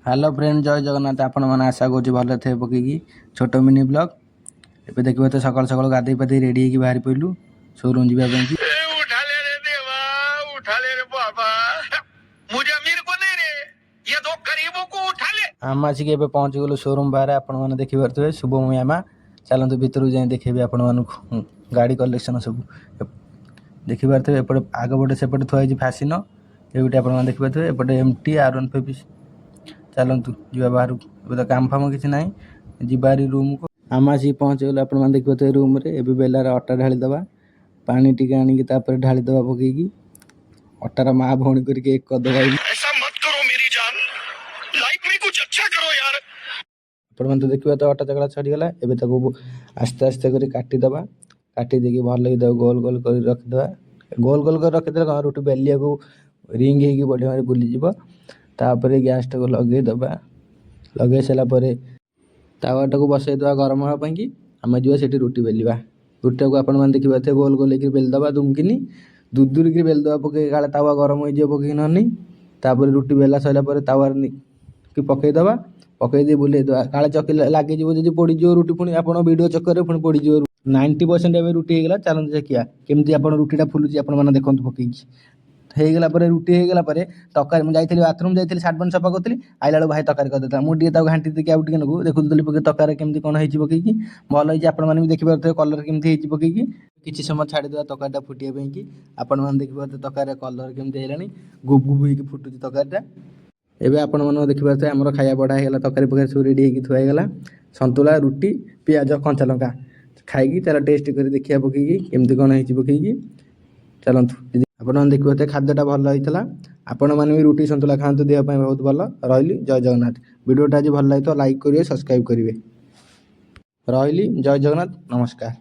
Hello friend जय जगन्नाथ आपण मैंने आशा करूँ भले थे पकईकि छोट मिनी ब्लॉग एबे देखिए तो सकाल सकाल गाधे पाधे रेडी होगी बाहरी पड़लु शोरूम जावाई उठा ले रे देवा, उठा ले रे बाबा, मुझे अमीर को नहीं रे, ये दो गरीबों को उठा ले। आम आसिक एबे पहुँच गलु शोरूम बाहर आपण मैंने देखी पारे शुभमयी आमा चलते भितर जाए देखेबी आपण मानक गाड़ी कलेक्शन सब देखी पारे एपटे आग पटे सेपटे थुआई फैसिनो ये आप देखी पारे एपटे एमटी R15 चलतु जा बाहर तो काम फाम किसी ना जीवारी रूम को आम आसिक पहुँच गल आप देखी पारे रूम रे एबे बेलार अटा ढालीदे पानी टी आनिक ढालीदे पकईकि अटार माँ भौणी करके एक करदे ऐसा मत करो मेरी जान, लाइफ में कुछ अच्छा करो यार। आप तो देखिए तो अटा चकड़ा छड़गला एवं आस्ते आस्ते कर काटिदे काटी देकी भल लगे गोल गोल कर रखिदे गोल गोल कर रखिदे रुटी बेलिया को रिंग हो बढ़िया बुलीज तापर गैस टाक लगेदे लगे सारापर तावाटा को बसईदे गरम हाँपाई आम जी रुटी बेलिया रुटी को आप देखी पारे गोल गोल बेलदे दुमकिनी दूर दूर की बेलदे पकई काले तावा गरम हो पकई ननी तापर रुटी बेला सर तावार कि पकईदे पकईदे बुलेदे काले चकी लगे जी पड़ज रुटी पुणी आप वीडियो चक्कर पुणी पड़ज 90% एवं रुटी होगा चलते देखिए केमती आप रुटीटा फुलुची आप देखते पकईकि होगला रुटी होगला तकारी मुझे बाथरूम जाइए सार्ट पैंट सफा करी आइला बेलू भाई तकारी करदेता मुझे घाटी देखिए आउटे नकू देखुदी पकई तकारी केमती कौन हो पकईकि भल होती आपने देखिपे कलर केमती पकईकि किसी समय छाड़ीदे तकारीटा फुटापी कि आपण देखिपे तकारी कलर केमती है गुब गुब हो फुटुची तकारीटा एवं आपण मैंने देखिपे आम खाया बढ़ा होगा तकारी पकड़ सब रेडी होगी थुआईगला सतुला रुटी पियाज कंचा लंका खाई टेस्ट कर देखिए पकईकि केमती कौन हो पकईकि चलतु आपने देखिए खाद्यटा भल होता आपण मैंने भी रुटी सतुला खातु देहपाई बहुत भल रही जय जगन्नाथ वीडियोटा आज भल लगे तो लाइक करेंगे सब्सक्राइब करेंगे रही जय जगन्नाथ नमस्कार।